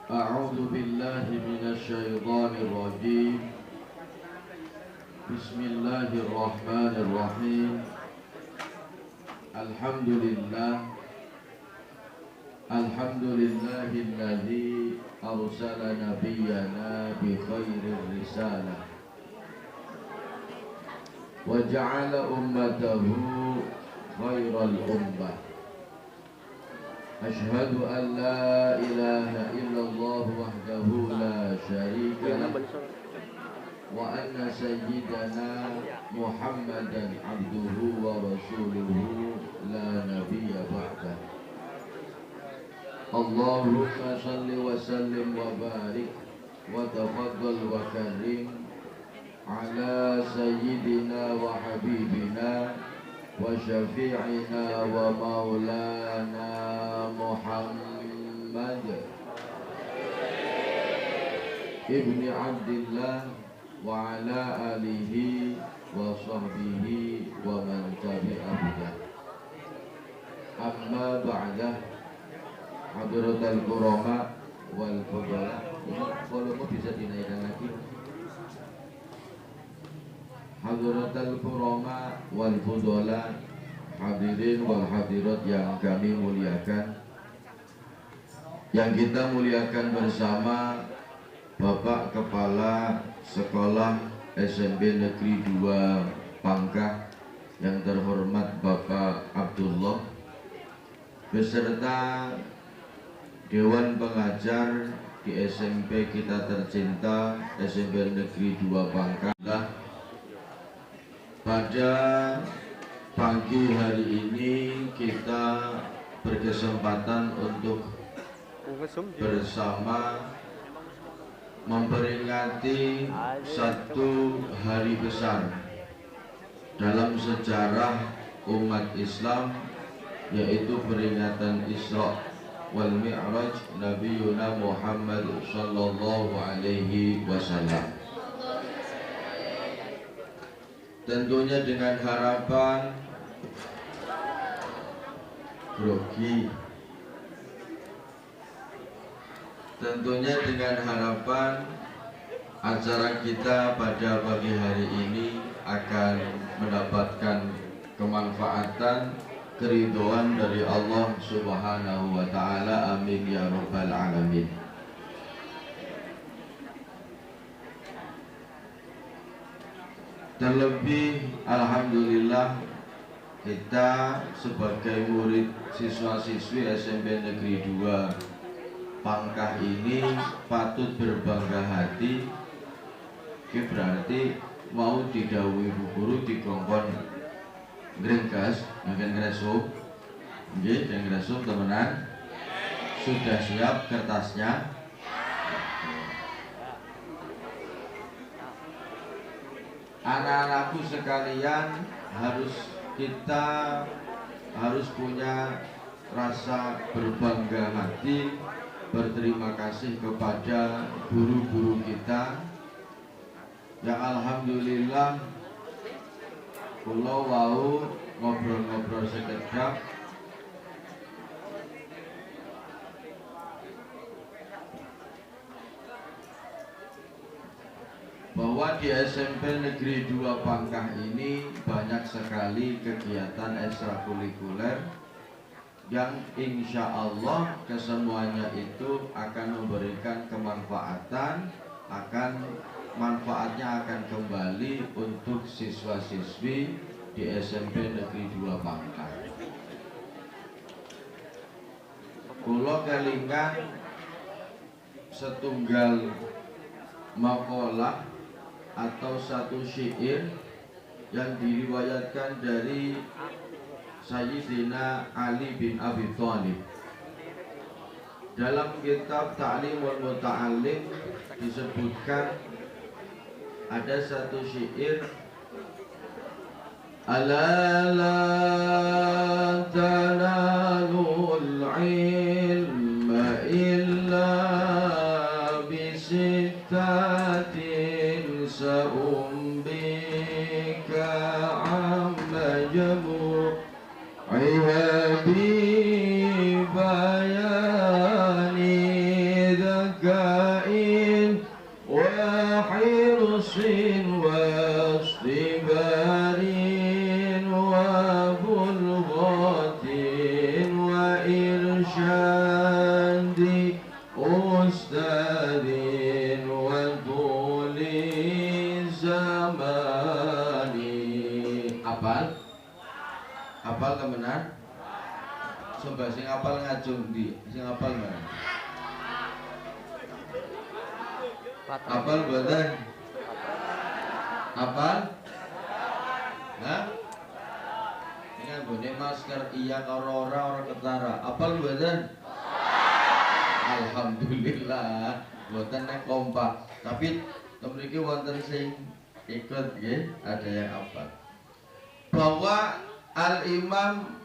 أعوذ بالله من الشيطان الرجيم. بسم الله الرحمن الرحيم. الحمد لله الذي أرسل نبينا بخير الرسالة وجعل أمته خير الأمة. أشهد أن لا إله إلا الله وحده لا شريك له وأن سيدنا محمدا عبده ورسوله لا نبي بعده. اللهم صل وسلم وبارك وتفضل وكرم على سيدنا وحبيبنا وشفيعنا ومولانا محمد ابن عبد الله وعلى آله وصحبه ومن تبعه. أما بعد، Hadratul Qurama wal Fudala. Volume bisa dinaikkan lagi. Hadratul Qurama wal Fudala, hadirin wal hadirat yang kami muliakan, yang kita muliakan bersama Bapak Kepala Sekolah SMP Negeri 2 Pangkah yang terhormat Bapak Abdullah, beserta Dewan Pengajar di SMP kita tercinta SMP Negeri 2 Pangkah. Pada pagi hari ini kita berkesempatan untuk bersama memperingati satu hari besar dalam sejarah umat Islam, yaitu peringatan Isra wal Mi'raj Nabiyuna Muhammad sallallahu alaihi wasallam. Tentunya dengan harapan acara kita pada pagi hari ini akan mendapatkan kemanfaatan, keridhaan dari Allah Subhanahu wa taala. Amin ya rabbal alamin. Terlebih alhamdulillah kita sebagai murid siswa-siswi SMP Negeri 2 Pangkah ini patut berbangga hati. Berarti mau didhawuhi Bu Guru dikongkon ngringkas, makan ngresuk. Nggih, ngresuk temenan. Sudah siap kertasnya? Anak-anakku sekalian, kita harus punya rasa berbangga hati, berterima kasih kepada guru-guru kita yang alhamdulillah kula wau ngobrol-ngobrol sekedap bahwa di SMP Negeri 2 Pangkah ini banyak sekali kegiatan ekstrakurikuler yang insya Allah kesemuanya itu akan memberikan kemanfaatan, manfaatnya akan kembali untuk siswa-siswi di SMP Negeri 2 Pangkah. Kula kelingan setunggal maqalah atau satu syair yang diriwayatkan dari Sayyidina Ali bin Abi Thalib. Dalam kitab Ta'limul Muta'allim disebutkan ada satu syair, ala la tanalul ilma illa bisittatin sa'umbika amma jamu'iha bi bayani dhaka Coba sing apal ngajung di, sing apal mana? Apal mboten? Apal? Hah? Ini nggone masker iya karo ora ketara. Apal mboten? Alhamdulillah, mboten nek kompak. Tapi mriki wonten sing ikut nggih, ada yang apal. Bahwa Al-Imam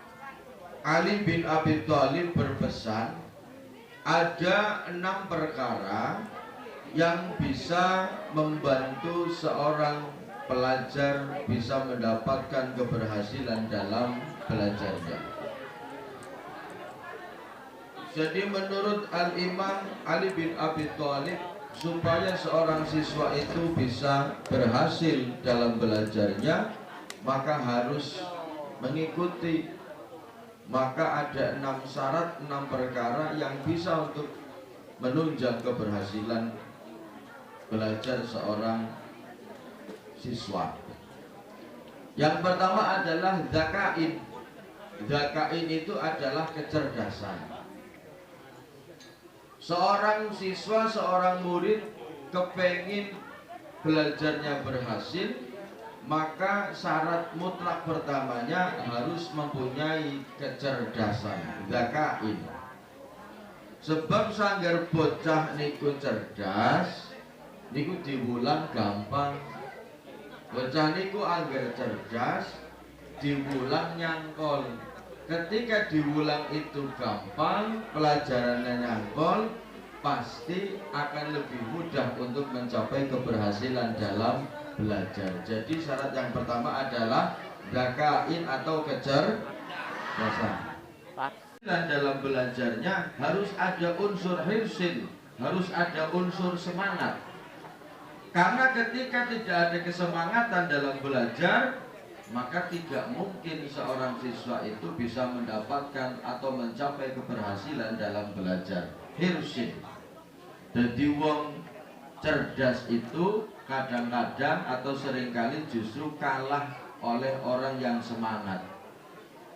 Ali bin Abi Thalib berpesan ada 6 perkara yang bisa membantu seorang pelajar bisa mendapatkan keberhasilan dalam belajarnya. Jadi menurut Al-Imam Ali bin Abi Thalib, supaya seorang siswa itu bisa berhasil dalam belajarnya, maka harus mengikuti. Maka ada 6 syarat, 6 perkara yang bisa untuk menunjang keberhasilan belajar seorang siswa. Yang pertama adalah zakain. Zakain itu adalah kecerdasan. Seorang siswa, seorang murid kepengin belajarnya berhasil, maka syarat mutlak pertamanya harus mempunyai kecerdasan, zakain. Sebab sanggar bocah niku cerdas, niku diwulang gampang. Bocah niku anggar cerdas, diwulang nyangkol. Ketika diwulang itu gampang, pelajarannya nyangkol, pasti akan lebih mudah untuk mencapai keberhasilan dalam belajar. Jadi syarat yang pertama adalah zakain atau kecerdasan. Dan dalam belajarnya harus ada unsur hirsin, harus ada unsur semangat. Karena ketika tidak ada kesemangatan dalam belajar, maka tidak mungkin seorang siswa itu bisa mendapatkan atau mencapai keberhasilan dalam belajar. Hirsin. Jadi wong cerdas itu kadang-kadang atau seringkali justru kalah oleh orang yang semangat.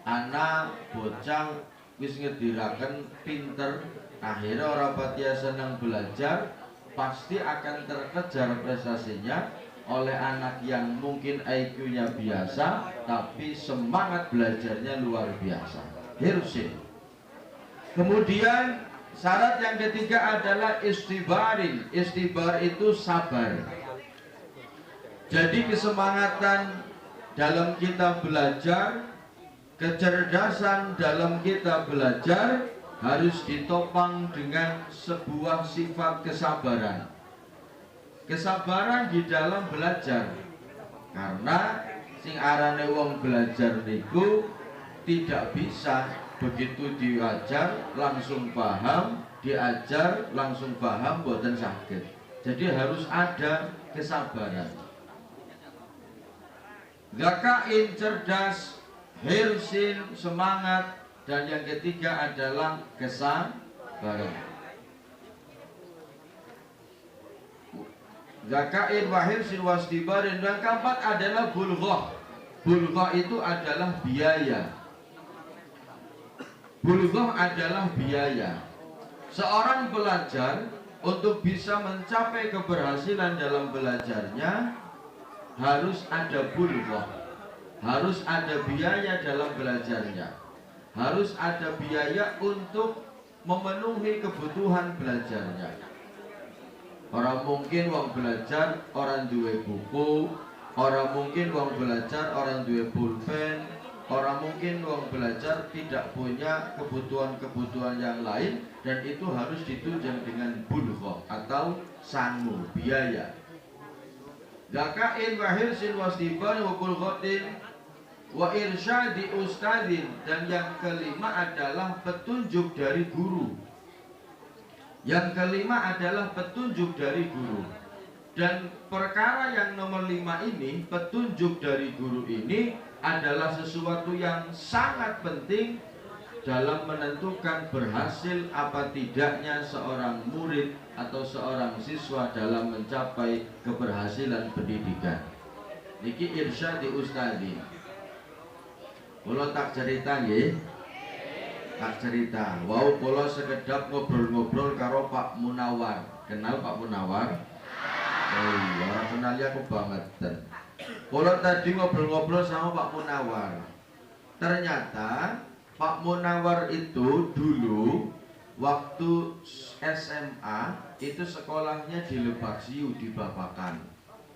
Anak bocah wis ngediraken pinter, akhirnya orang patia senang belajar, pasti akan terkejar prestasinya oleh anak yang mungkin IQ-nya biasa, tapi semangat belajarnya luar biasa. Hirsin. Kemudian syarat yang ketiga adalah istibarin. Istibar itu sabar. Jadi kesemangatan dalam kita belajar, kecerdasan dalam kita belajar harus ditopang dengan sebuah sifat kesabaran. Kesabaran di dalam belajar, karena sing arane wong belajar niku tidak bisa begitu diajar langsung paham, diajar langsung paham, boten sakit. Jadi harus ada kesabaran. Zakain cerdas, hirsin semangat, dan yang ketiga adalah kesabaran. Zakain wahirsin wastibarin. Dan keempat adalah bulghah. Bulghah itu adalah biaya. Bulghah adalah biaya. Seorang pelajar untuk bisa mencapai keberhasilan dalam belajarnya harus ada bulghah, harus ada biaya dalam belajarnya, harus ada biaya untuk memenuhi kebutuhan belajarnya. Orang mungkin wong belajar orang duwe buku, orang mungkin wong belajar orang duwe pulpen, orang mungkin wong belajar tidak punya kebutuhan-kebutuhan yang lain, dan itu harus ditunjang dengan bulghah atau sangu, biaya. Zakain wa hirsin wastiban wa bulghatin wa irsyadi ustadin. Dan yang kelima adalah petunjuk dari guru. Yang kelima adalah petunjuk dari guru. Dan perkara yang nomor 5 ini, petunjuk dari guru ini adalah sesuatu yang sangat penting dalam menentukan berhasil apa tidaknya seorang murid atau seorang siswa dalam mencapai keberhasilan pendidikan. Niki irsyadi ustadi. Kula tak cerita nggih. tak cerita. Wow, kula sekedap ngobrol-ngobrol karo Pak Munawar. Kenal Pak Munawar? Oh iya, orang kenal aku banget. Kula tadi ngobrol-ngobrol sama Pak Munawar. Ternyata Pak Munawar itu dulu waktu SMA itu sekolahnya di Lebak Siu di Babakan.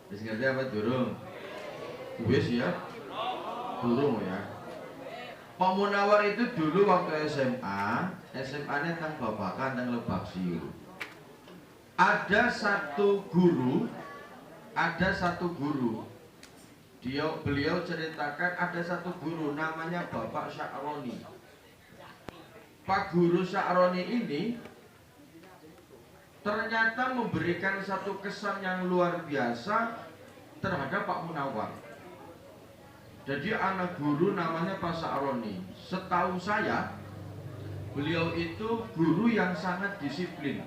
Wis ngerti apa durung? Wis ya? Durung ya. Pak Munawar itu dulu waktu SMA-nya teng Babakan teng Lebak Siu. Ada satu guru. Beliau ceritakan ada satu guru namanya Bapak Sya'roni. Pak Guru Sya'roni ini ternyata memberikan satu kesan yang luar biasa terhadap Pak Munawar. Jadi anak guru namanya Pak Sya'roni. Setahu saya beliau itu guru yang sangat disiplin.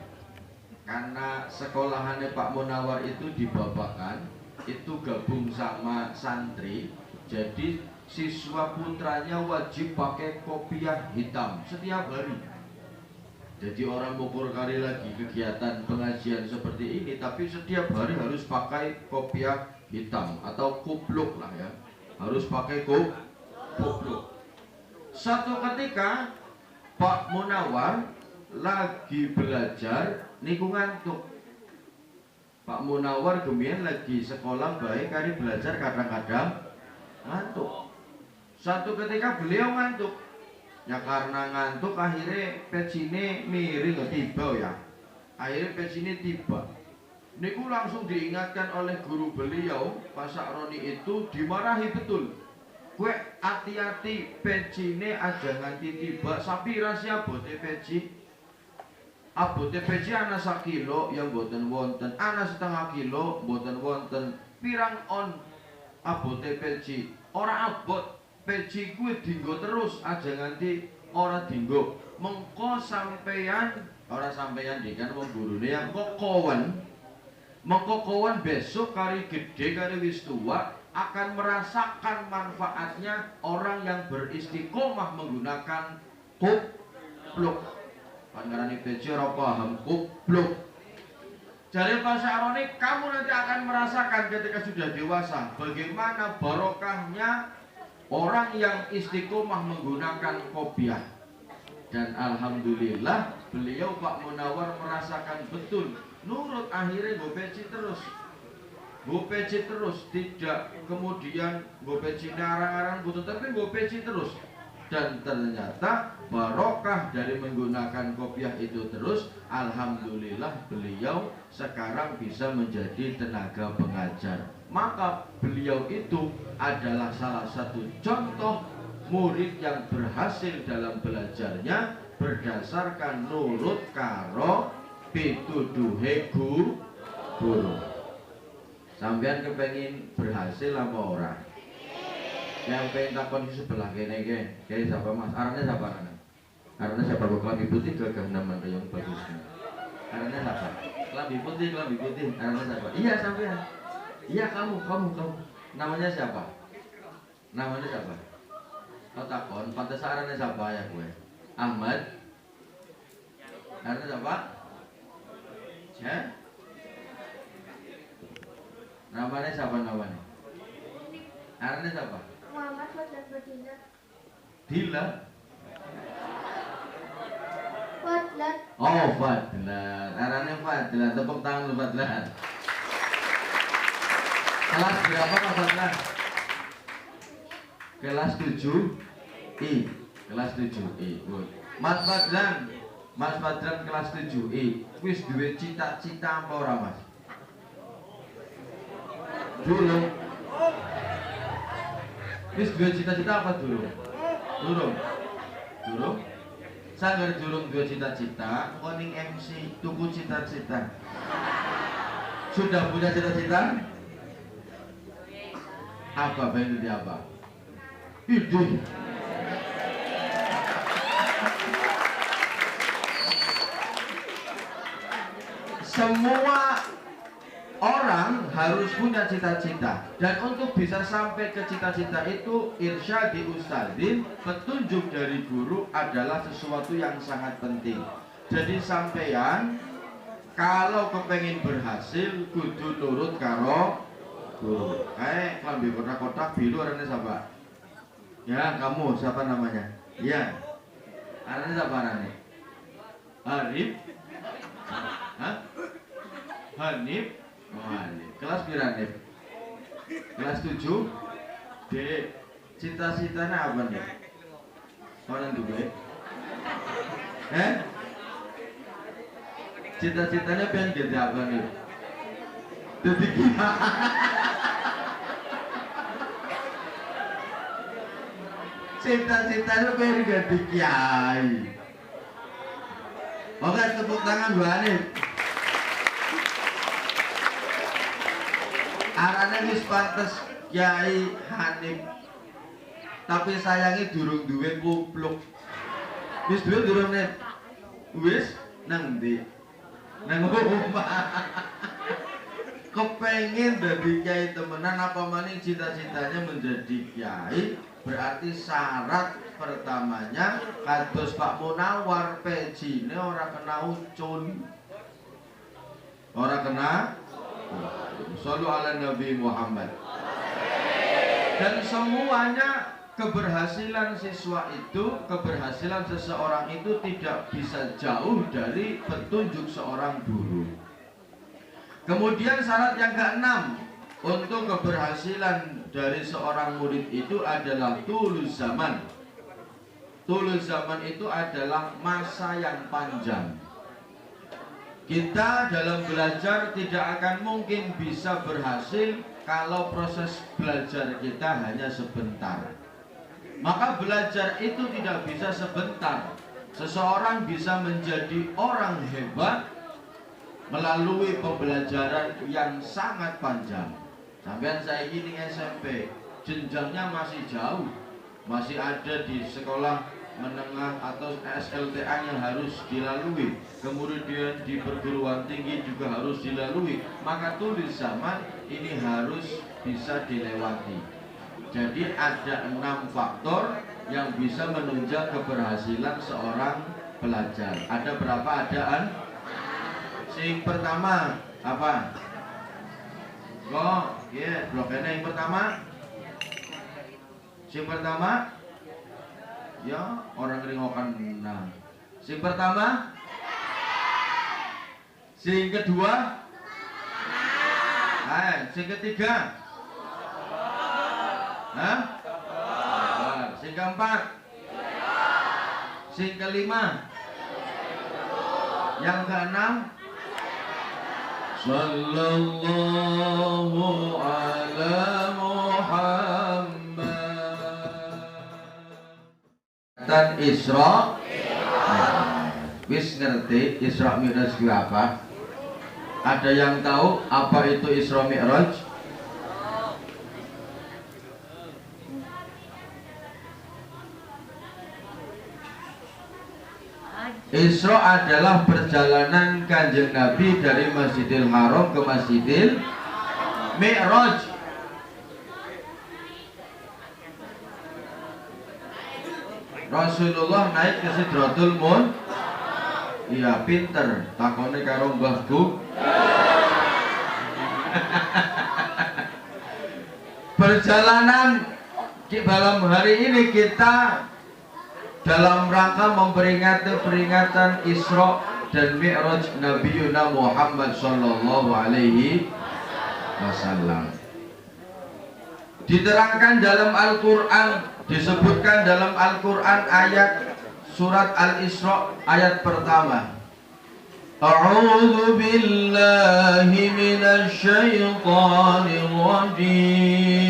Karena sekolahannya Pak Munawar itu di Babakan, itu gabung sama santri. Jadi siswa putranya wajib pakai kopiah hitam setiap hari. Jadi orang mukur kali lagi kegiatan pengajian seperti ini, tapi setiap hari harus pakai kopiah hitam atau kupluk lah ya. Harus pakai kupluk. Satu ketika Pak Munawar lagi belajar niku ngantuk. Pak Munawar gemien lagi sekolah baik kali belajar kadang-kadang ngantuk. Satu ketika beliau ngantuk. Ya karena ngantuk akhirnya pecine miring tiba ya. Akhirnya pecine tiba. Niku langsung diingatkan oleh guru beliau, Pak Sya'roni itu dimarahi betul. Kue hati-hati pecine aja nganti tiba. Sapi rahasia bote peci. Abote peci ana 1 kilo yang boten wonten, ana 1/2 kilo boten wonten. Pirang on abote peci, ora abot peci kuwi dinggo terus aja nganti ora dinggo. Mengko sampeyan ora sampeyan dikan wong gurune yang mengko kowen besok kari gede kari wis tua akan merasakan manfaatnya orang yang beristiqomah menggunakan kupluk. Pangarani peci ora paham kupluk. Jadi Pak Sya'roni, kamu nanti akan merasakan ketika sudah dewasa bagaimana barokahnya orang yang istiqomah menggunakan kopiah. Dan alhamdulillah beliau Pak Munawar merasakan betul. Nurut akhirnya go peci terus, tidak kemudian go peci arang-arang butuh, tapi go peci terus. Dan ternyata barokah dari menggunakan kopiah itu terus, alhamdulillah beliau sekarang bisa menjadi tenaga pengajar. Maka beliau itu adalah salah satu contoh murid yang berhasil dalam belajarnya berdasarkan nurut karo pituduhe guru. Sampeyan kepengin berhasil apa ora? Yang pengen takon di sebelah kene ke siapa mas? Arane siapa arane? Arane siapa? Kelambi putih gagah nama yang bagusnya. Arane siapa? Kelambi putih. Arane siapa? Iya sampean. Iya kamu. Namanya siapa? Kau takon, pantas arane siapa ya gue? Ahmad. Arane siapa? Ya? Namanya siapa namanya? Arane siapa? Muhammad Fadlan Badina. Dila. Fadlan. Oh Fadlan. Arane Fadlan. Tepuk tangan lu Fadlan. Kelas berapa Mas Fadlan? Kelas 7I. Kelas 7I. Mas Fadlan kelas 7I. Wis duwe cita-cita apa ora Mas? Dulu. Wis duwe cita-cita apa durung? Durung? Sanggar durung duwe cita-cita, kok ning MC tuku cita-cita. Sudah punya cita-cita? Apa pengen jadi apa? Ide. Semua orang harus punya cita-cita, dan untuk bisa sampai ke cita-cita itu irsyadi ustadzin, petunjuk dari guru adalah sesuatu yang sangat penting. Jadi sampeyan kalau kepengen berhasil kudu nurut karo guru. Klambi kotak-kotak biru orangnya siapa? Ya kamu siapa namanya? Ya, orangnya siapa namanya? Hanif? Hah? Hanif? Oh, Hanif. Kelas berapa Hanif? Kelas 7? Dek, cita-citanya apa nih? Orang juga cita-citanya pengen jadi apa nih? Jadi cita-citanya pengen jadi kiai. Oke, tepuk tangan Bu Hanif. Arane wis pantes Kiai Hanif. Tapi sayangi durung duwe kupluk. Wis duwe durung Net? Wis nang ndi? Nang omah. Kepengen dadi kiai temenan apa maning cita-citanya menjadi kiai, berarti syarat pertamanya kados Pak Munawar pejine ora kena ucun. Ora kena Shallu ala Nabi Muhammad. Dan semuanya keberhasilan siswa itu, keberhasilan seseorang itu tidak bisa jauh dari petunjuk seorang guru. Kemudian syarat yang keenam untuk keberhasilan dari seorang murid itu adalah tulus zaman. Tulus zaman itu adalah masa yang panjang. Kita dalam belajar tidak akan mungkin bisa berhasil kalau proses belajar kita hanya sebentar. Maka belajar itu tidak bisa sebentar. Seseorang bisa menjadi orang hebat melalui pembelajaran yang sangat panjang. Sampai saya ini SMP, jenjangnya masih jauh, masih ada di sekolah menengah atau SLTA yang harus dilalui, kemudian di perguruan tinggi juga harus dilalui. Maka tulis zaman ini harus bisa dilewati. Jadi ada 6 faktor yang bisa menunjang keberhasilan seorang pelajar. Ada berapa adaan? Sing pertama apa? Kok, ya, bloknya yang pertama. Sing pertama, ya orang keringokan. Nah, sing pertama, sing kedua, sing ketiga, sing keempat, sing kelima, yang keenam. Sallallahu ala Muhammad. Dan Isra, wis ngerti Isra Mi'raj itu apa? Ada yang tahu apa itu Isra Mi'raj? Isra adalah perjalanan Kanjeng Nabi dari Masjidil Haram ke Masjidil Mi'raj. Rasulullah naik ke Sidratul Muntaha. Iya, pinter. Takone karo Mbah Bu. Perjalanan di malam hari ini kita dalam rangka memperingati peringatan Isra dan Mi'raj Nabi Muhammad sallallahu alaihi wasallam. Diterangkan dalam Al-Qur'an, disebutkan dalam Al-Qur'an ayat surat Al-Isra ayat pertama. A'udzu billahi minasy syaithanir rajim.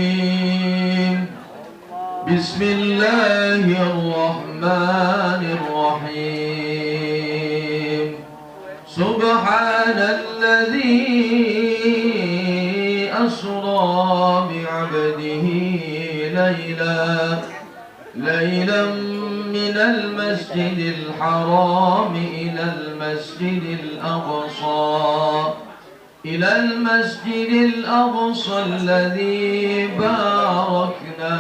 Bismillahirrahmanirrahim. Subhanalladzi asra bi'abdihi laylan minal masjidil haram ilal masjidil aqsa ilal masjidil aqsa alladzi barakna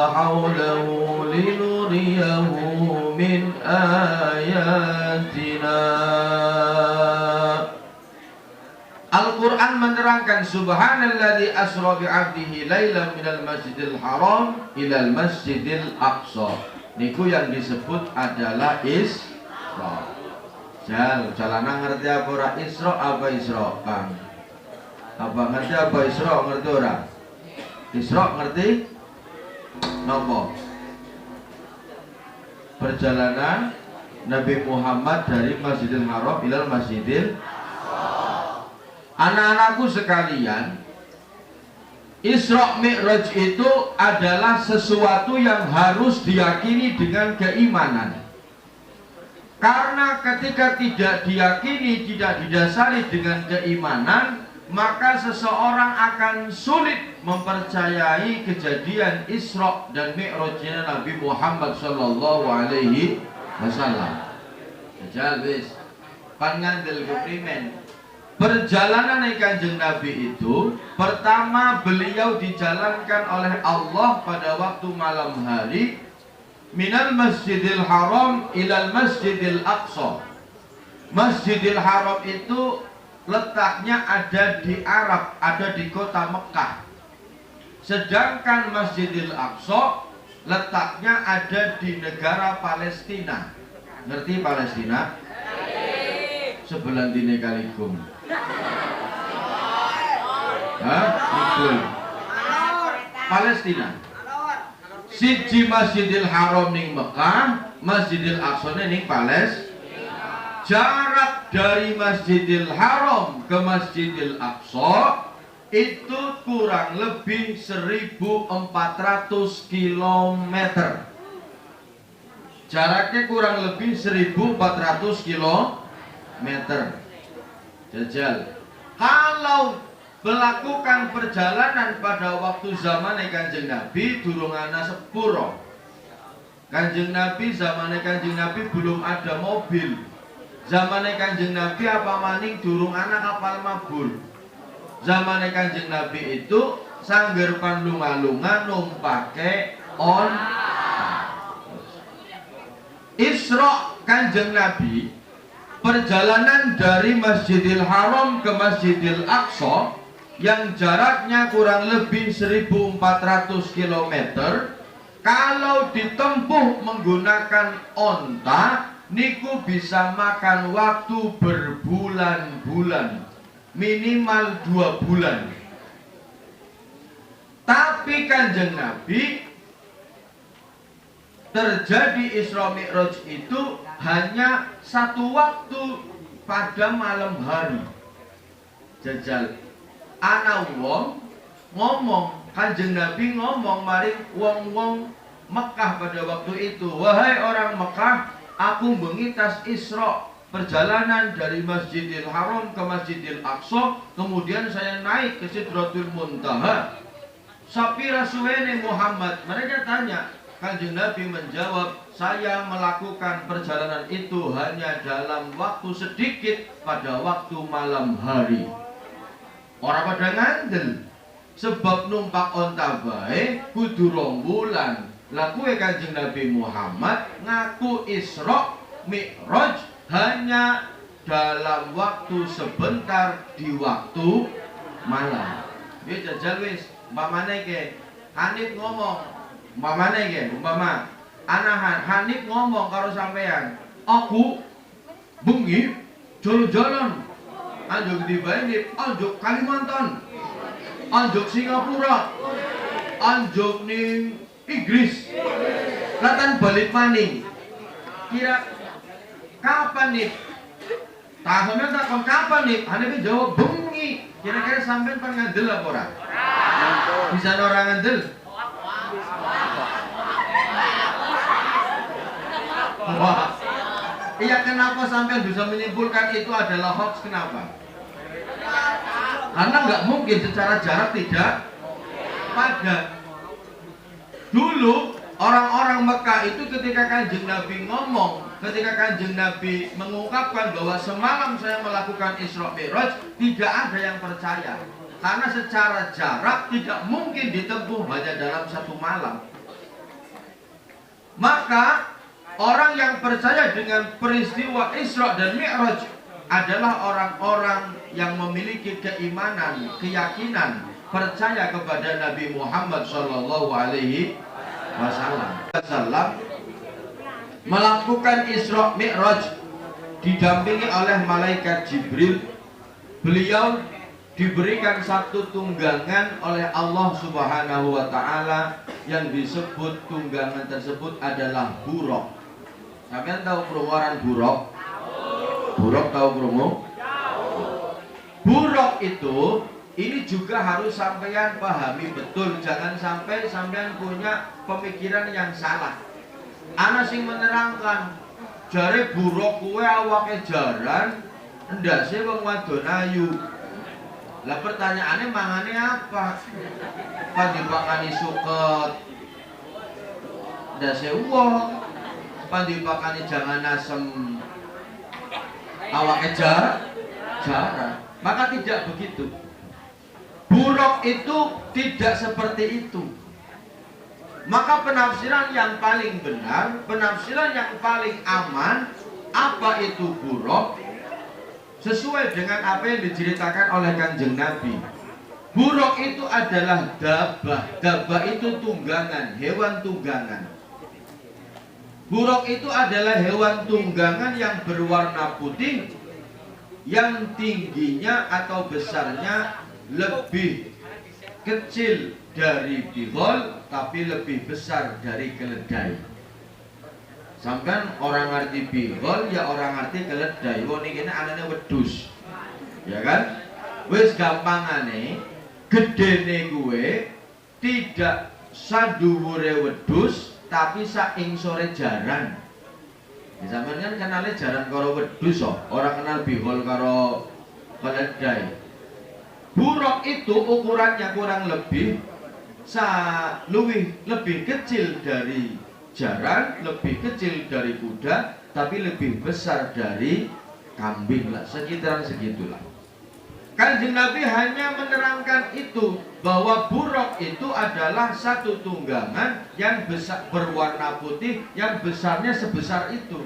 hawlahu linuriyahu min ayatina. Al-Quran menerangkan subhanalladzi asra bi'abdihi lailan minal masjidil haram ilal masjidil aqsa. Niku yang disebut adalah Isra. Jalana ngerti apa ora Isra apa Isra, Bang? Apa ngerti apa Isra ngerti ora? Isra ngerti? Napa? Perjalanan Nabi Muhammad dari Masjidil Haram ilal Masjidil. Anak-anakku sekalian, Isra Mi'raj itu adalah sesuatu yang harus diyakini dengan keimanan. Karena ketika tidak diyakini, tidak didasari dengan keimanan, maka seseorang akan sulit mempercayai kejadian Isra dan Mi'rajnya Nabi Muhammad sallallahu alaihi wasallam. Jajal wis pangandel keprimen. Perjalanan Kanjeng Nabi itu, pertama beliau dijalankan oleh Allah pada waktu malam hari minal masjidil haram ilal masjidil aqsa. Masjidil haram itu letaknya ada di Arab, ada di kota Mekah. Sedangkan Masjidil Aqsa letaknya ada di negara Palestina. Ngerti Palestina? Sebelah dine Kalikum. Betul. Palestina. Siji Masjidil Haram ning Mekah, Masjidil Aqsa ning Palestina. Jarak dari Masjidil Haram ke Masjidil Aqsa itu kurang lebih 1.400 km. Jaraknya kurang lebih 1.400 km. Jajal. Kalau melakukan perjalanan pada waktu zaman Kanjeng Nabi durung ana sepuro. Kanjeng Nabi zaman Kanjeng Nabi belum ada mobil. Zaman Kanjeng Nabi apa maning durung ana kapal mabur. Zaman Kanjeng Nabi itu sangger panlunga-lunga numpake on. Isra Kanjeng Nabi, perjalanan dari Masjidil Haram ke Masjidil Aqsa yang jaraknya kurang lebih 1.400 km, kalau ditempuh menggunakan onta niku bisa makan waktu berbulan-bulan, minimal 2 bulan. Tapi Kanjeng Nabi terjadi Isra Mi'raj itu hanya satu waktu pada malam hari. Jajal ana wong ngomong, Kanjeng Nabi ngomong maring wong-wong Mekah pada waktu itu, wahai orang Mekah, aku mengitas Isra, perjalanan dari Masjidil Haram ke Masjidil Aqsa, kemudian saya naik ke Sidratul Muntaha. Sapira suwene Muhammad? Mereka tanya. Kanjeng Nabi menjawab, saya melakukan perjalanan itu hanya dalam waktu sedikit pada waktu malam hari. Orang pada ngandel, sebab numpak onta bae kudu 2 bulan. Lah kuwe Kanjeng Nabi Muhammad ngaku Isra Mi'raj hanya dalam waktu sebentar di waktu malam. Wis jajal wis, umpamane ke Hanif ngomong, umpama anahan Hanif ngomong karo sampean, aku bengi jalan-jalan anjuk di Bali, anjuk Kalimantan, anjuk Singapura, anjuk ning Inggris, latan balik maning. Kira kapan nih? Tahunnya takon kapan nih? Hanif jawab bengi. Kira-kira sampean pan ngandel apa ora? Bisa orang ngandel? Wah. Iya, kenapa sampean bisa menyimpulkan itu adalah hoax? Kenapa? Karena nggak mungkin secara jarak tidak padat. Dulu Orang-orang Mekah itu ketika Kanjeng Nabi ngomong, ketika Kanjeng Nabi mengungkapkan bahwa semalam saya melakukan Isra Mi'raj, tidak ada yang percaya. Karena secara jarak tidak mungkin ditempuh hanya dalam satu malam. Maka orang yang percaya dengan peristiwa Isra dan Mi'raj adalah orang-orang yang memiliki keimanan, keyakinan, percaya kepada Nabi Muhammad SAW melakukan Isra Mi'raj didampingi oleh malaikat Jibril. Beliau diberikan satu tunggangan oleh Allah Subhanahu wa Ta'ala yang disebut tunggangan tersebut adalah buraq. Kalian tahu perumuran buraq? Buraq tahu perumu? Buraq itu ini juga harus sampean pahami betul, jangan sampai sampean punya pemikiran yang salah. Ana sing menerangkan jare buruk kuwe awake jaran, ndase wong wadon ayu. Lah pertanyaannya mangane apa? Pandipakani suket, ndase wong. Pandipakani jangan asem, awake jaran. Maka tidak begitu. Buruk itu tidak seperti itu. Maka penafsiran yang paling benar, penafsiran yang paling aman, apa itu buruk, sesuai dengan apa yang diceritakan oleh Kanjeng Nabi. Buruk itu adalah dabah. Dabah itu tunggangan, hewan tunggangan. Buruk itu adalah hewan tunggangan yang berwarna putih, yang tingginya atau besarnya lebih kecil dari bihol tapi lebih besar dari keledai. Sampai orang ngerti bihol ya orang ngerti keledai. Wong iki anane wedhus. Ya kan? Wis gampangane gedene kuwe tidak saduwure wedhus tapi sak sore jaran. Sampeyan kan kenale jaran karo wedhus kok, ora kenal bihol karo keledai. Buruk itu ukurannya kurang lebih lebih kecil dari jaran, lebih kecil dari kuda, tapi lebih besar dari kambing lah, sekitaran segitulah. Kanjeng Nabi hanya menerangkan itu, bahwa buruk itu adalah satu tunggangan yang besar, berwarna putih, yang besarnya sebesar itu.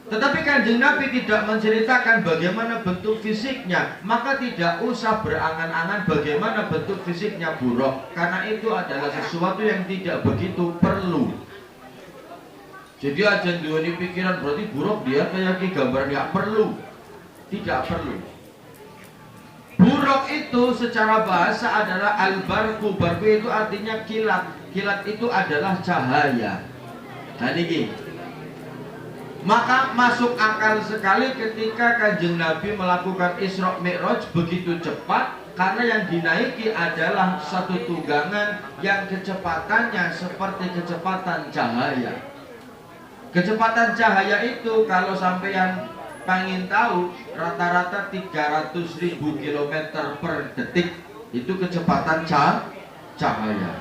Tetapi Kanjeng Nabi tidak menceritakan bagaimana bentuk fisiknya, maka tidak usah berangan-angan bagaimana bentuk fisiknya buruk, karena itu adalah sesuatu yang tidak begitu perlu. Jadi aja duweni pikiran berarti buruk dia kayak gambaran, nggak perlu, tidak perlu. Buruk itu secara bahasa adalah al-barqu. Barqu itu artinya kilat. Kilat itu adalah cahaya. Nah ini, maka masuk akal sekali ketika Kanjeng Nabi melakukan Isra Mi'raj begitu cepat, karena yang dinaiki adalah satu tunggangan yang kecepatannya seperti kecepatan cahaya. Kecepatan cahaya itu kalau sampeyan pengen tahu, rata-rata 300.000 km per detik itu kecepatan cahaya.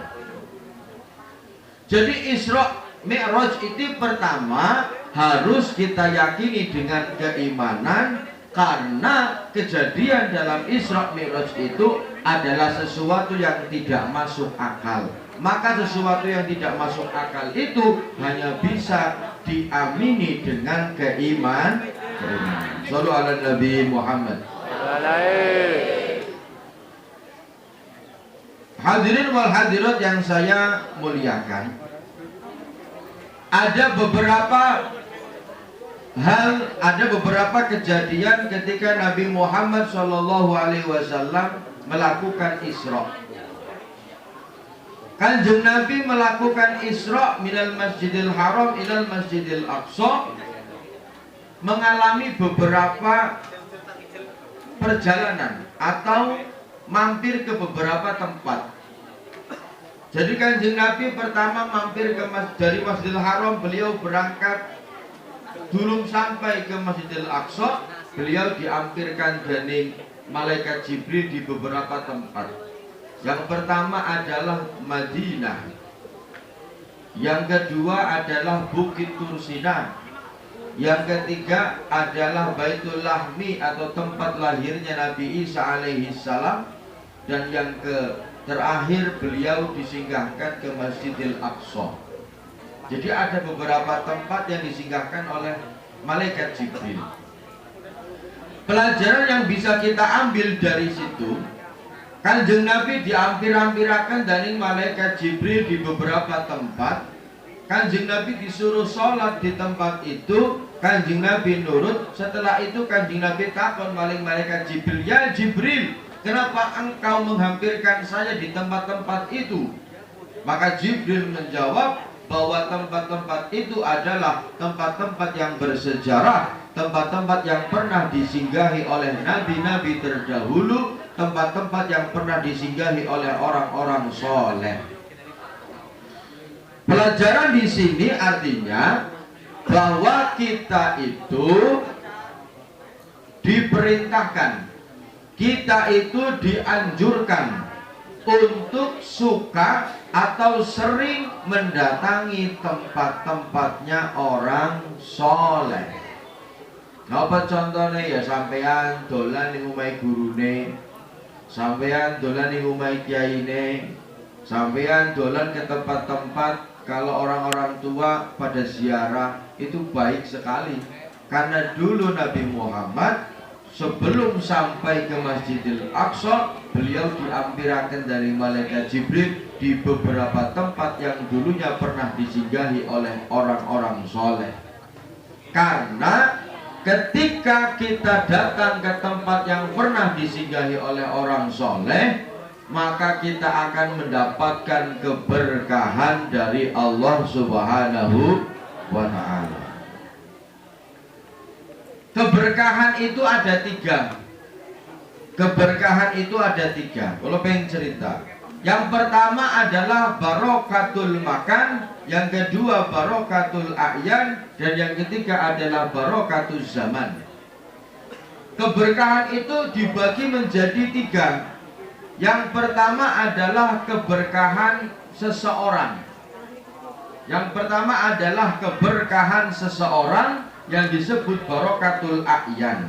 Jadi Isra Mi'raj itu pertama harus kita yakini dengan keimanan, karena kejadian dalam Isra Mi'raj itu adalah sesuatu yang tidak masuk akal. Maka sesuatu yang tidak masuk akal itu hanya bisa diamini dengan keimanan. Sallu ala Nabi Muhammad. Hadirin wal hadirat yang saya muliakan, ada beberapa hal, ada beberapa kejadian ketika Nabi Muhammad SAW melakukan Isra. Kanjeng Nabi melakukan Isra minal Masjidil Haram ilal Masjidil Aqsa, mengalami beberapa perjalanan atau mampir ke beberapa tempat. Jadi Kanjeng Nabi pertama mampir ke dari Masjidil Haram, beliau berangkat, belum sampai ke Masjidil Aqsa, beliau diampirkan dening malaikat Jibril di beberapa tempat. Yang pertama adalah Madinah. Yang kedua adalah Bukit Tursina. Yang ketiga adalah Baitul Lahmi atau tempat lahirnya Nabi Isa alaihi salam. Dan yang terakhir beliau disinggahkan ke Masjidil Aqsa. Jadi ada beberapa tempat yang disinggahkan oleh malaikat Jibril. Pelajaran yang bisa kita ambil dari situ, Kanjeng Nabi diampir-ampirakan dari malaikat Jibril di beberapa tempat. Kanjeng Nabi disuruh sholat di tempat itu, Kanjeng Nabi nurut. Setelah itu Kanjeng Nabi takon maling malaikat Jibril, "Ya Jibril, kenapa engkau menghampirkan saya di tempat-tempat itu?" Maka Jibril menjawab bahwa tempat-tempat itu adalah tempat-tempat yang bersejarah, tempat-tempat yang pernah disinggahi oleh nabi-nabi terdahulu, tempat-tempat yang pernah disinggahi oleh orang-orang soleh. Pelajaran di sini artinya bahwa kita itu diperintahkan, kita itu dianjurkan untuk suka atau sering mendatangi tempat-tempatnya orang soleh. Apa contohnya? Ya sampean dolan ning omahe gurune, sampean dolan ning omahe kiyaine, sampean dolan ke tempat-tempat kalau orang-orang tua pada ziarah, itu baik sekali. Karena dulu Nabi Muhammad sebelum sampai ke Masjidil Aqsa, beliau diampirakan dari malaikat Jibril di beberapa tempat yang dulunya pernah disinggahi oleh orang-orang soleh. Karena ketika kita datang ke tempat yang pernah disinggahi oleh orang soleh, maka kita akan mendapatkan keberkahan dari Allah Subhanahu wa ta'ala. Keberkahan itu ada tiga. Keberkahan itu ada tiga. Kalau pengen cerita, yang pertama adalah barokatul makan, yang kedua barokatul a'yan, dan yang ketiga adalah barokatul zaman. Keberkahan itu dibagi menjadi tiga. Yang pertama adalah keberkahan seseorang. Yang pertama adalah keberkahan seseorang yang disebut barokatul a'yan.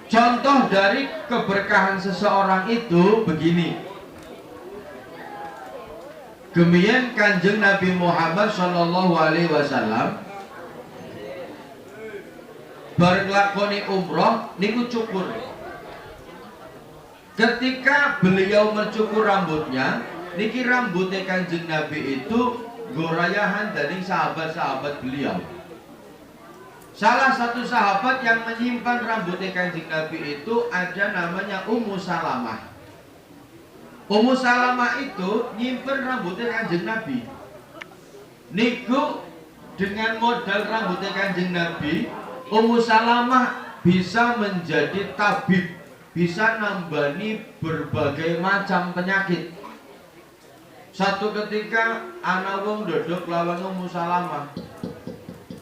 Contoh dari keberkahan seseorang itu begini. Kemudian Kanjeng Nabi Muhammad SAW berlakoni umroh niku cukur. Ketika beliau mencukur rambutnya, niki rambutnya Kanjeng Nabi itu gorayahan dari sahabat-sahabat beliau. Salah satu sahabat yang menyimpan rambutnya Kanjeng Nabi itu ada namanya Ummu Salamah. Ummu Salamah itu nyimpen rambutnya Kanjeng Nabi. Niku dengan modal rambutnya Kanjeng Nabi, Ummu Salamah bisa menjadi tabib, bisa nambani berbagai macam penyakit. Satu ketika ana wong dodok lawan Ummu Salamah.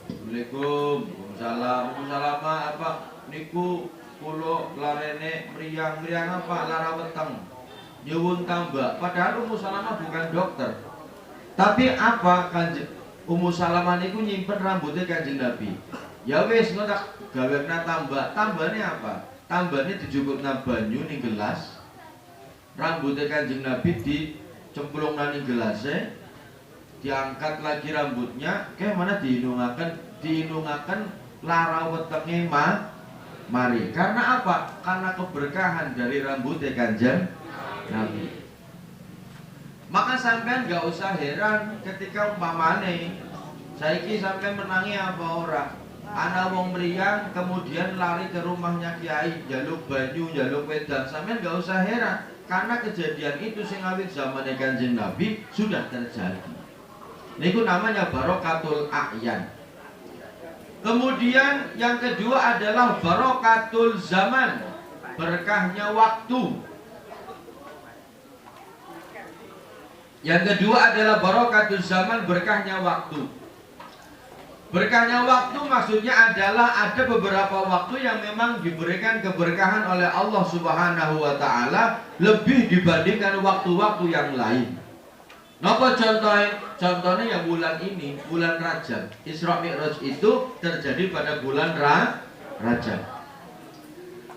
Assalamualaikum. Ummu Salamah apa niku kula larene mriyang apa lara weteng. Nyuwun tambah. Padahal Ummu Salamah bukan dokter. Tapi apa Kanjeng Ummu Salamah niku nyimpen rambutnya Kanjeng Nabi. Ya wis engko tak gawena tambah. Tambahne apa? Tambahnya dijupukna banyu ning gelas, rambutnya Kanjeng Nabi dicemplungna ning gelasnya, diangkat lagi rambutnya, kayak mana diinungaken lara wetenge mari. Karena apa? Karena keberkahan dari rambutnya Kanjeng Nabi. Maka sampean gak usah heran ketika umpamane saiki sampean menangi apa ora. Ana wong mriyang kemudian lari ke rumahnya kiai, jaluk banyu, jaluk wedang. Sampeyan gak usah heran, karena kejadian itu sing awit zamane Kanjeng Nabi sudah terjadi. Niku namanya barokatul a'yan. Kemudian yang kedua adalah barokatul zaman, berkahnya waktu. Yang kedua adalah barokatul zaman, berkahnya waktu. Berkahnya waktu maksudnya adalah ada beberapa waktu yang memang diberikan keberkahan oleh Allah Subhanahu wa ta'ala lebih dibandingkan waktu-waktu yang lain. Napa contohnya? Contohnya ya bulan ini, bulan Rajab. Isra Mi'raj itu terjadi pada bulan Rajab.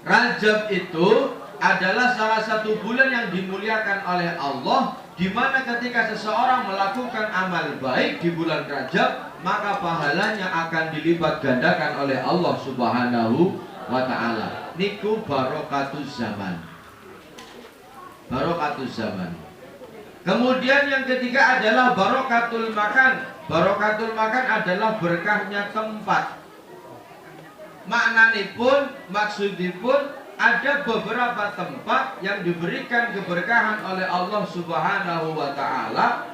Rajab itu adalah salah satu bulan yang dimuliakan oleh Allah, di mana ketika seseorang melakukan amal baik di bulan Rajab, maka pahalanya akan dilipat gandakan oleh Allah Subhanahu wa ta'ala. Niku barokatuz zaman. Barokatuz zaman. Kemudian yang ketiga adalah barokatul makan. Barokatul makan adalah berkahnya tempat. Maknanipun, maksudipun, ada beberapa tempat yang diberikan keberkahan oleh Allah Subhanahu wa ta'ala.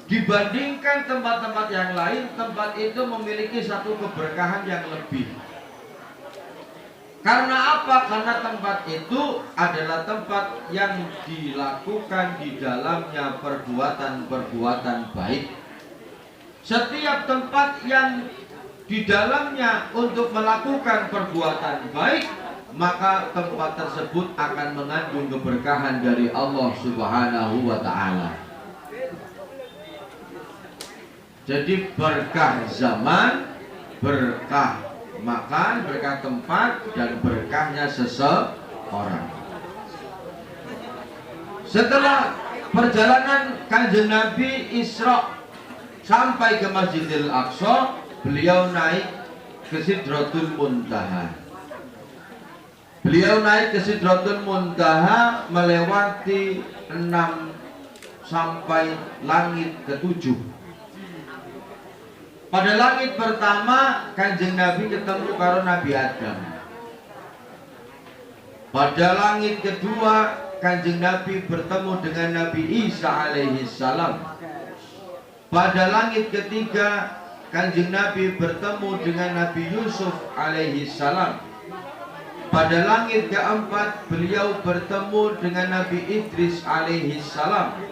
Dibandingkan tempat-tempat yang lain, tempat itu memiliki satu keberkahan yang lebih. Karena apa? Karena tempat itu adalah tempat yang dilakukan di dalamnya perbuatan-perbuatan baik. Setiap tempat yang di dalamnya untuk melakukan perbuatan baik, maka tempat tersebut akan mengandung keberkahan dari Allah Subhanahu wa ta'ala. Jadi berkah zaman, berkah makan, berkah tempat, dan berkahnya seseorang. Setelah perjalanan Kanjeng Nabi Isra sampai ke Masjidil Aqsa, beliau naik ke Sidratul Muntaha. Beliau naik ke Sidratul Muntaha melewati 6 sampai langit ke-7. Pada langit pertama Kanjeng Nabi ketemu karo Nabi Adam. Pada langit kedua Kanjeng Nabi bertemu dengan Nabi Isa alaihi salam. Pada langit ketiga Kanjeng Nabi bertemu dengan Nabi Yusuf alaihi salam. Pada langit keempat beliau bertemu dengan Nabi Idris alaihi salam.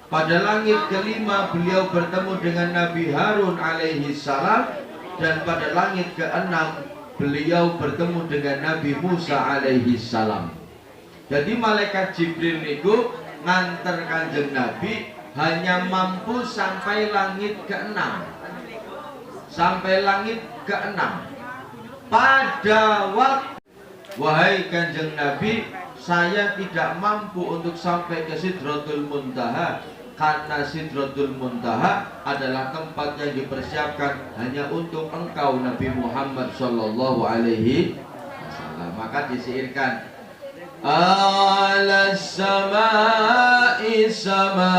Pada langit kelima beliau bertemu dengan Nabi Harun alaihi salam. Dan pada langit keenam beliau bertemu dengan Nabi Musa alaihi salam. Jadi malaikat Jibril niku nganter Kanjeng Nabi hanya mampu sampai langit keenam. Sampai langit keenam. Pada waktu, wahai Kanjeng Nabi, saya tidak mampu untuk sampai ke Sidratul Muntaha, karena Sidratul Muntaha adalah tempat yang dipersiapkan hanya untuk engkau Nabi Muhammad sallallahu alaihi wasallam. Maka disiirkan ala samai sama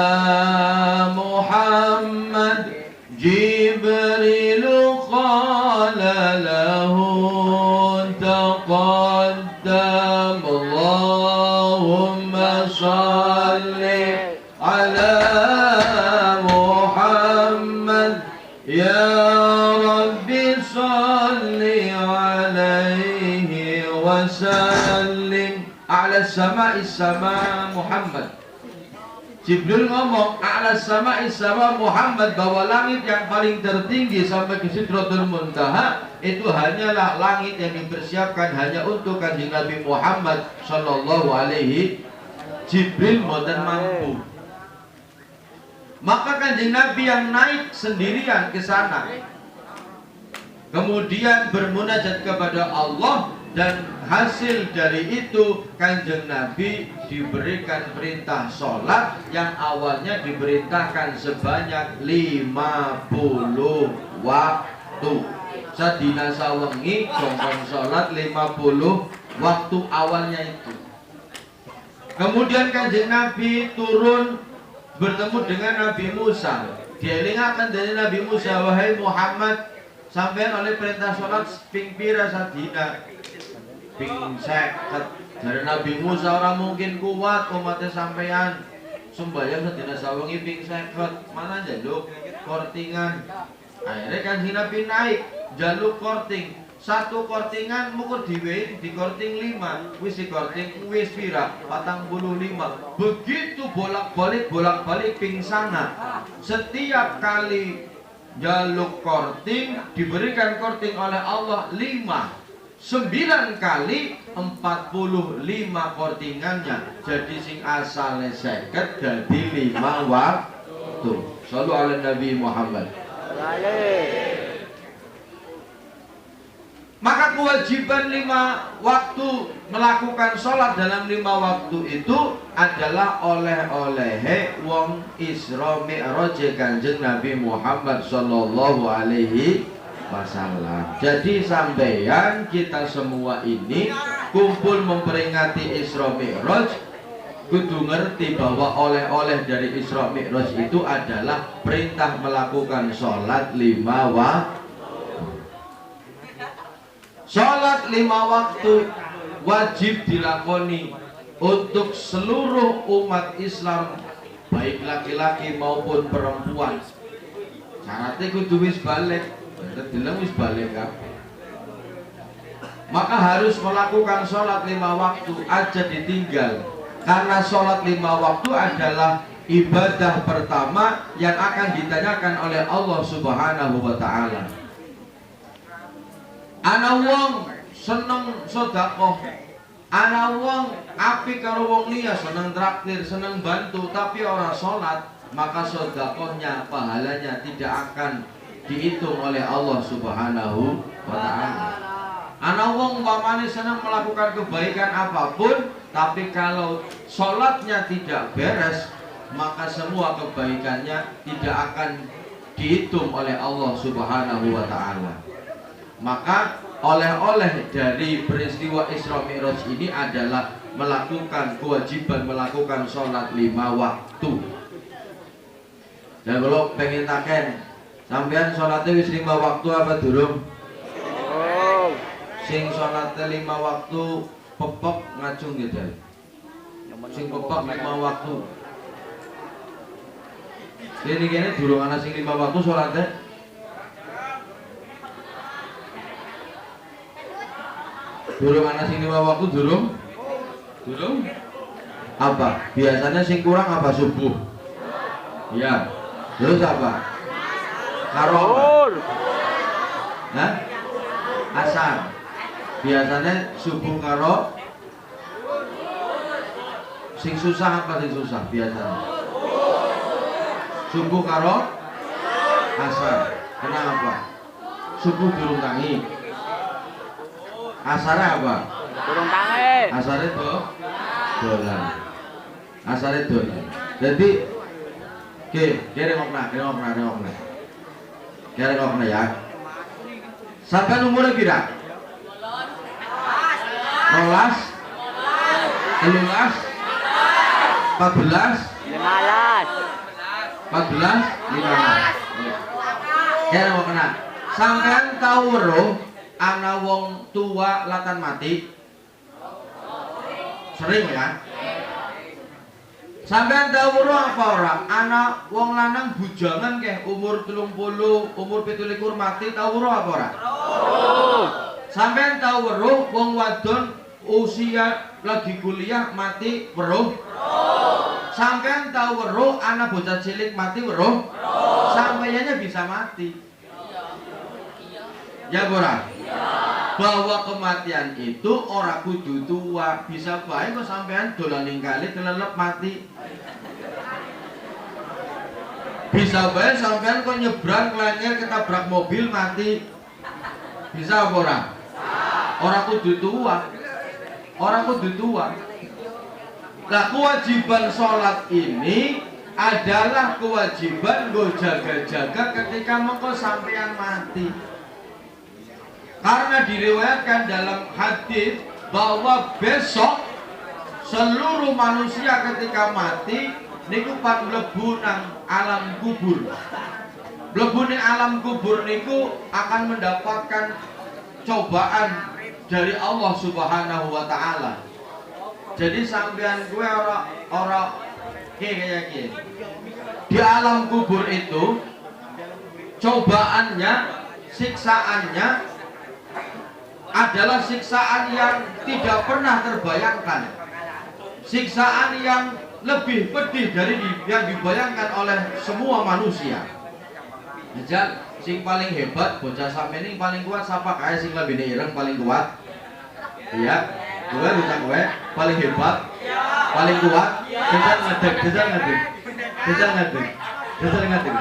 Muhammad Jibril qala lahu taqaddam Allahumma salli ala Muhammad ya Rabbi salli alaihi wasallim. A'la samai sama Muhammad. Jibril ngomong a'la samai sama Muhammad, bahwa langit yang paling tertinggi sampai ke Sidratul Muntaha itu hanyalah langit yang dipersiapkan hanya untuk Kanjeng Nabi Muhammad sallallahu alaihi. Jibril mboten mampu. Maka Kanjeng Nabi yang naik sendirian ke sana, kemudian bermunajat kepada Allah, dan hasil dari itu Kanjeng Nabi diberikan perintah sholat yang awalnya diperintahkan sebanyak 50 waktu. Sadina sawengi jongkon sholat 50 waktu awalnya itu. Kemudian Kanjeng Nabi turun bertemu dengan Nabi Musa. Dielingaken dari Nabi Musa, wahai Muhammad, sampean oleh perintah sholat ping pira sadina? Ping 50. Dari Nabi Musa orang mungkin kuat umatnya sampean sembahyang sedina sawengi ping 50. Mana jaluk kortingan. Akhirnya Kanjeng Nabi naik jaluk korting. Satu kortingan mukur diwein di korting 5, wis di korting wis pira 45. Begitu bolak-balik ping sana. Setiap kali jaluk korting diberikan korting oleh Allah 5. 9 kali 45 kortingannya. Jadi sing asalnya 50 jadi 5 waktu. Shallu ala Nabi Muhammad. Maka kewajiban 5 waktu melakukan sholat dalam 5 waktu itu adalah oleh-oleh wong Isra Mi'raj Kanjeng Nabi Muhammad sallallahu alaihi wasallam. Jadi sampeyan kita semua ini kumpul memperingati Isra Mi'raj, kudu ngerti bahwa oleh-oleh dari Isra Mi'raj itu adalah perintah melakukan sholat 5 waktu. Sholat 5 waktu wajib dilakoni untuk seluruh umat Islam, baik laki-laki maupun perempuan. Syaratnya kudu wis balik, bilang wis balik kan? Maka harus melakukan sholat 5 waktu, aja ditinggal. Karena sholat 5 waktu adalah ibadah pertama yang akan ditanyakan oleh Allah Subhanahu wa ta'ala. Ana wong seneng sedekah, ana wong apik karo wong liya, seneng traktir, seneng bantu, tapi ora sholat, maka sedekahnya, pahalanya tidak akan dihitung oleh Allah Subhanahu wa ta'ala. Ana wong umpamane seneng melakukan kebaikan apapun, tapi kalau sholatnya tidak beres, maka semua kebaikannya tidak akan dihitung oleh Allah Subhanahu wa ta'ala. Maka oleh-oleh dari peristiwa Isra Mi'raj ini adalah melakukan kewajiban melakukan sholat 5 waktu. Dan kalau pengen taken, sampean sholatnya wis 5 waktu apa durung? Sing sholatnya 5 waktu pepek ngacung gitu. Sing pepek 5 waktu. Gini durung ana sing 5 waktu sholatnya. Durung ana sing 5 waktu durung? Durung? Apa? Biasanya sing kurang apa subuh? Ya. Terus apa? Karo apa? Hah? Asar. Biasanya subuh karo sing susah apa sing susah biasanya? Subuh karo asar. Kenapa? Subuh durung tangi. Asare apa? Durung tangi. Asare dolan. Asare dolan. Jadi rengokna ya. Sampai umurnya pira? 12 13 14 15 rengokna. Sampean tau weruh ana wong tua latan mati? Sering ya? Sampean tahu apa orang? Anak wong lanang bujangan ke umur 30, umur 27 mati, tahu apa ora? Sampean tahu weruh wong wadon usia lagi kuliah mati weruh? Sampean tahu weruh anak bocah cilik mati weruh? Sampaiannya bisa mati. Ya ora? Bahwa kematian itu ora kudu tua, bisa bae kok sampean dolaning kali kelelep mati. Bisa bae sampean kok nyebrang klenger ketabrak mobil mati. Bisa apa ora? Ora kudu tua. Ora kudu tua. Nah, kewajiban sholat ini adalah kewajiban go jaga-jaga ketika mengko sampean mati. Karena diriwayatkan dalam hadis bahwa besok seluruh manusia ketika mati niku pan mlebu nang alam kubur. Mlebu ning alam kubur niku akan mendapatkan cobaan dari Allah Subhanahu wa taala. Jadi sampean gue ora kayak di alam kubur itu cobaannya, siksaannya adalah siksaan yang tidak pernah terbayangkan, siksaan yang lebih pedih dari yang dibayangkan oleh semua manusia. Aja sing paling hebat bocah sampeyan ini paling kuat siapa kae sing lambene ireng paling kuat? Iya. Gue bisa gue paling hebat, paling kuat. Bisa ngadeg.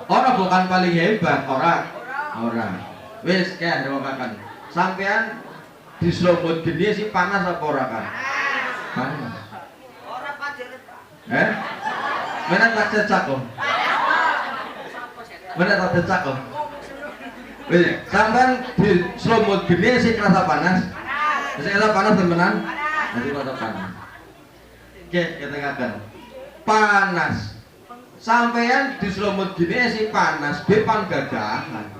Orang bukan paling hebat, orang. Wis kan makan. Sampean dislomot gede sih panas apa ora kan? Panas. Ora padet. Mana tak cecak kok? Mana tak cecak kok? Wis, sampean dislomot gede sih kerasa panas. Saya kerasa panas temenan. Nanti kerasa panas. Oke, kita katakan panas. Sampean dislomot gede sih panas, bepan gagahan.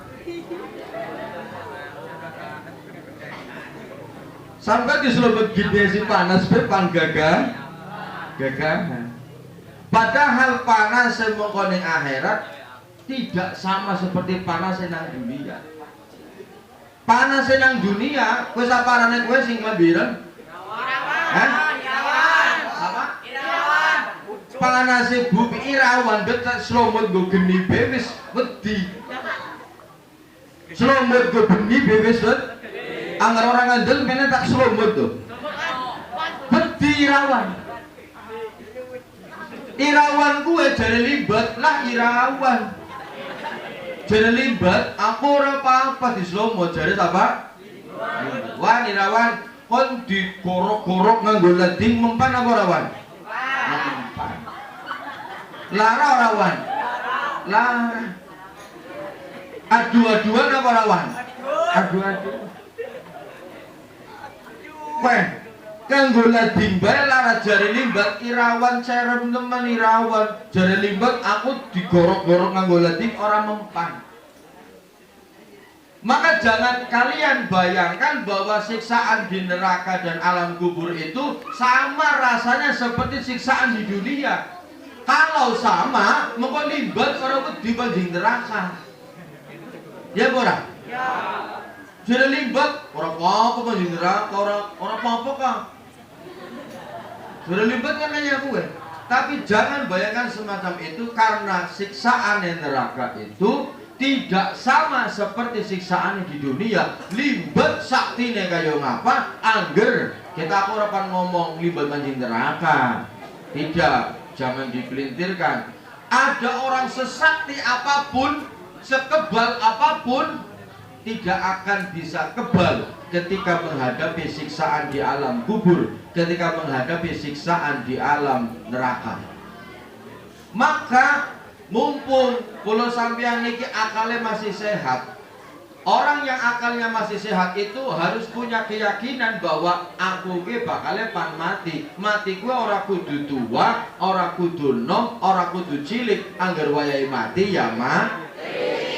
Sampai diselubut gede si panas bepan gagahan. Padahal panas semongkoning akhirat tidak sama seperti panas nang dunia. Panas nang dunia, kowe saparane kowe sing mlebiren? Apa? Irawan. Panas bumi irawan betak selomut go geni bewis wedi. Selomut go geni bewis wedi. Anggar orang ngandel kena tak selomot tuh. Beti irawan gue jadi libat lah irawan. Jadi libat aku ora apa-apa di selomot jadi apa? Wan irawan kon digorok-gorok nganggo leding mempan apa rawan? Mempan. Lara rawan. Lara. Adu-aduan apa rawan? Adu-aduan. Weh, kanggo lading bae lara jari limbat irawan serem temen irawan. Jari limbat aku digorok-gorok nganggo lading orang mempan. Maka jangan kalian bayangkan bahwa siksaan di neraka dan alam kubur itu sama rasanya seperti siksaan di dunia. Kalau sama, maka limbat orang wedi banding neraka. Ya ora? Ya. Jadi limbat orang apa kan di neraka orang apa kan? Jadi limbat kan hanya gue. Tapi jangan bayangkan semacam itu karena siksaan di neraka itu tidak sama seperti siksaan di dunia. Limbat saktine kaya ngapa? Angger kita orang ngomong limbat manjing neraka. Tidak, jangan dipelintirkan. Ada orang sesakti apapun, sekebal apapun, tidak akan bisa kebal ketika menghadapi siksaan di alam kubur, ketika menghadapi siksaan di alam neraka. Maka mumpung kula sampeyan niki akalnya masih sehat, orang yang akalnya masih sehat itu harus punya keyakinan bahwa aku ke bakalnya pan mati. Mati gue ora kudu tua, ora kudu nom, ora kudu cilik. Angger wayahe mati ya mati.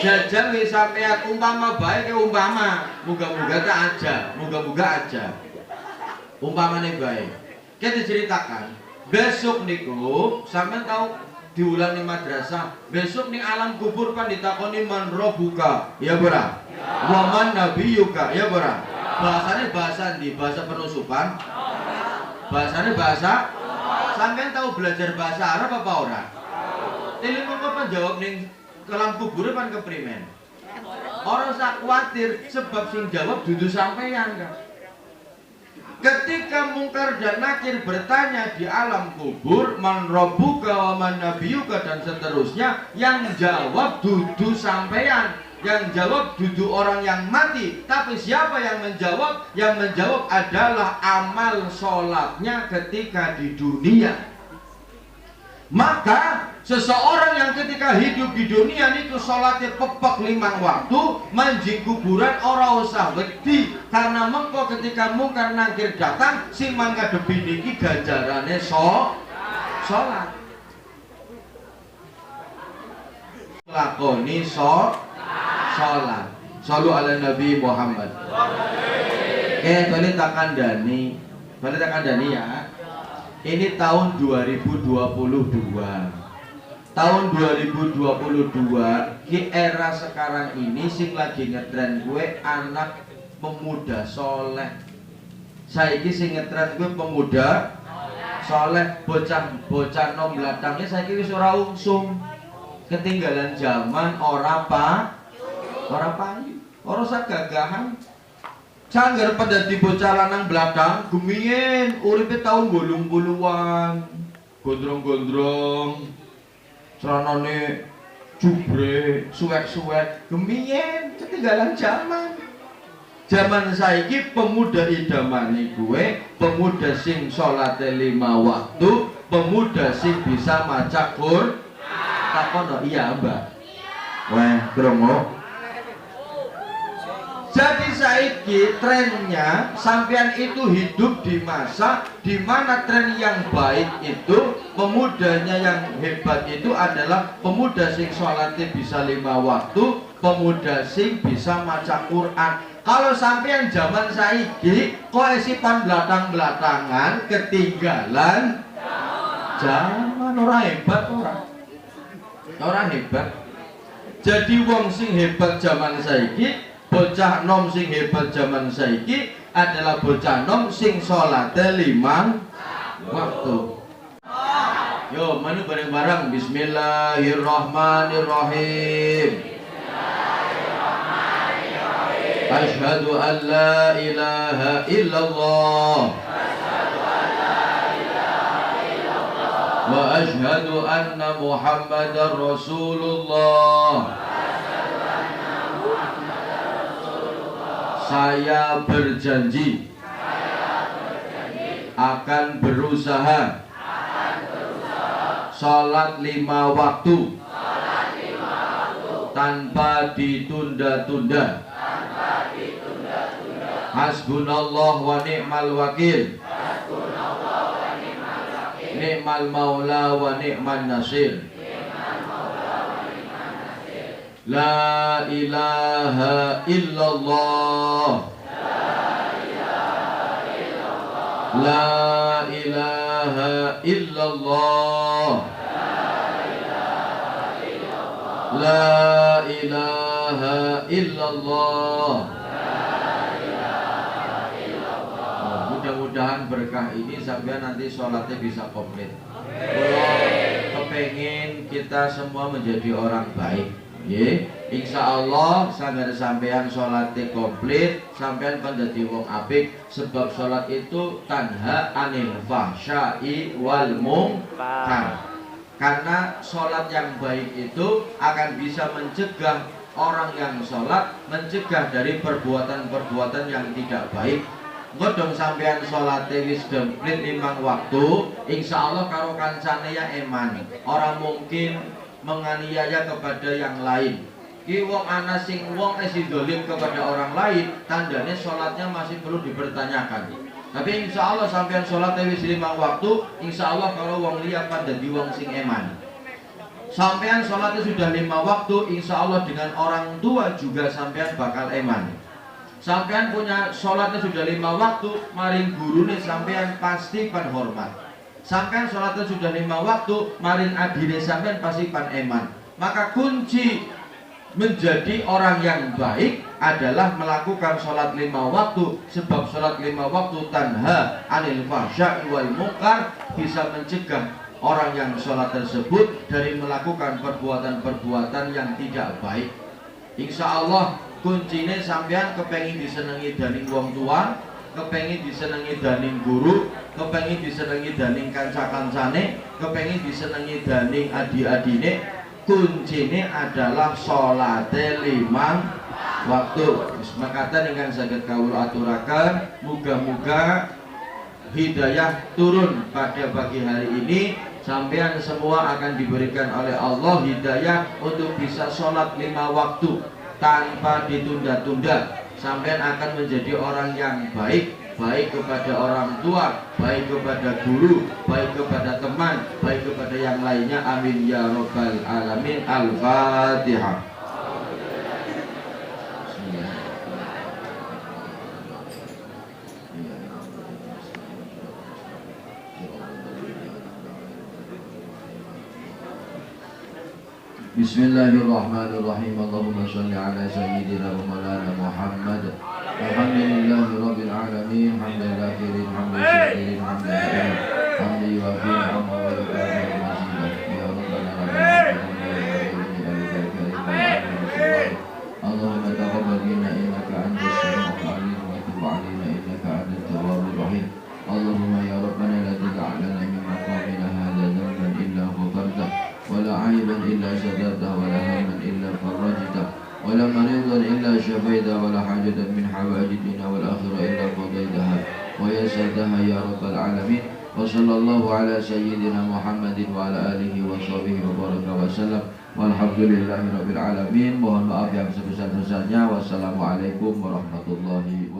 Jajal wis sampeyan umpama bae ke umpama, muga-muga tak aja, muga-muga aja. Umpamane bae. Kita diceritakan, besok niku sampeyan tahu diulang di madrasah, besok ning alam kubur kan ditakoni man rabbuka, ya ora? Wa man nabiyuka, ya ora? Bahasane bahasa ndi? Bahasa penusupan? Bahasane bahasa? Sampeyan tahu belajar bahasa Arab apa ora? Telepon kok jawab ning alam kubur kan keprimen. Orang sak kuatir sebab sing jawab dudu sampeyan kan. Ketika Mungkar dan Nakir bertanya di alam kubur, man rabbuka wa man nabiyuka dan seterusnya, yang jawab dudu sampeyan, yang jawab dudu orang yang mati. Tapi siapa yang menjawab? Yang menjawab adalah amal sholatnya ketika di dunia. Maka seseorang yang ketika hidup di dunia itu sholatnya pepek 5 waktu, manjing kuburan ora usah wedi, karena mengko ketika Mungkar Nakir datang sing mangkadepi niki ganjarane sholat. Lakoni sholat. Shallu ala Nabi Muhammad. Balik tak kandani ya. Ini tahun 2022. Tahun 2022 di era sekarang ini sing lagi ngetren gue anak pemuda soleh. Saiki sing ngetren gue pemuda soleh, bocah nom blatangnya saiki wis ora ungsum. Ketinggalan zaman ora payu. Ora sak gagahan. Sangger pada bocah lanang belakang, gumiyen uripe tahun 80-an. Gondrong-gondrong. Celanane jubre, suwek-suwek, gumiyen ketinggalan zaman. Zaman saiki pemuda idamane gue, pemuda sing salate 5 waktu, pemuda sing bisa maca Qur'an. Takono iya, Mbak. Weh, krungu. Jadi saiki trennya sampean itu hidup di masa di mana tren yang baik itu pemudanya yang hebat itu adalah pemuda sing salate bisa 5 waktu, pemuda sing bisa maca Quran. Kalau sampean zaman saiki kok esipan belakang-belakangan ketinggalan zaman, orang hebat orang hebat. Jadi wong sing hebat zaman saiki, bocah nom sing hebat zaman saiki adalah bocah nom sing salate 5 waktu. Yo, mari bareng-bareng bismillahirrahmanirrahim. Asyhadu an la ilaha illallah wa asyhadu anna Muhammadar Rasulullah. Saya berjanji akan berusaha salat 5 waktu tanpa ditunda-tunda. Hasbunallah wa ni'mal wakil. Ni'mal maula wa ni'man nasir. La ilaha illallah. La ilaha illallah. La ilaha illallah. Mudah-mudahan berkah ini sampai nanti sholatnya bisa komplit. Kalau kepengen kita semua menjadi orang baik, insya Allah sangat sampean sholatnya komplit, sampean menjadi wong apik. Sebab sholat itu tanha anil fahsya'i wal munkar. Karena sholat yang baik itu akan bisa mencegah orang yang sholat, mencegah dari perbuatan-perbuatan yang tidak baik. Godong sampean sholatnya wis komplit 5 waktu, insya Allah karo kancane ya eman. Orang mungkin menganiaya kepada yang lain. Ki wong ana sing wong esi dolim kepada orang lain, tandanya sholatnya masih perlu dipertanyakan. Tapi insya Allah sampean sholatnya wis 5 waktu, insya Allah kalau wong liya pada di wong sing eman. Sampean sholatnya sudah 5 waktu, insya Allah dengan orang tua juga sampean bakal eman. Sampean punya sholatnya sudah 5 waktu, maring gurune sampean pasti pan hormat. Sampean sholatnya sudah 5 waktu, maring adine sampean pasti pan eman. Maka kunci menjadi orang yang baik adalah melakukan sholat 5 waktu. Sebab sholat 5 waktu tanha anil fahsya'i wal munkar, bisa mencegah orang yang sholat tersebut dari melakukan perbuatan-perbuatan yang tidak baik. Insya Allah kuncinya sampean kepengin disenengi daning wong tua, kepengin disenengi daning guru, kepengin disenengi daning kanca-kancane, kepengin disenengi daning adi-adine. Kuncinya adalah sholate 5 waktu. Makatan ingkang saged kawula aturaken, muga-muga hidayah turun pada pagi hari ini. Sampean semua akan diberikan oleh Allah hidayah untuk bisa sholat 5 waktu tanpa ditunda-tunda. Sampean akan menjadi orang yang baik, baik kepada orang tua, baik kepada guru, baik kepada teman, baik kepada yang lainnya. Amin ya rabbal alamin. Al-Fatihah. Bismillahirrahmanirrahim. Allahumma sholli ala sayyidina wa maulana Muhammad. Alhamdulillahi rabbil alamin. Hamdan lakirin, hamdan syakirin, hamdan lakirin, hamdan yuafi ni'amah wa yukafi mazidah. Ya Rabbana Allahumma taqabbal minna شفيتها ولا حاجة من حوائج الدنيا والآخرة إلا قضيتها ويسرتها يا رب العالمين. وصلى الله على سيدنا محمد وعلى آله وصحبه وبارك وسلم. Walhamdulillahi rabbil alamin. Mohon maaf yang sebesar-besarnya. Wassalamualaikum warahmatullahi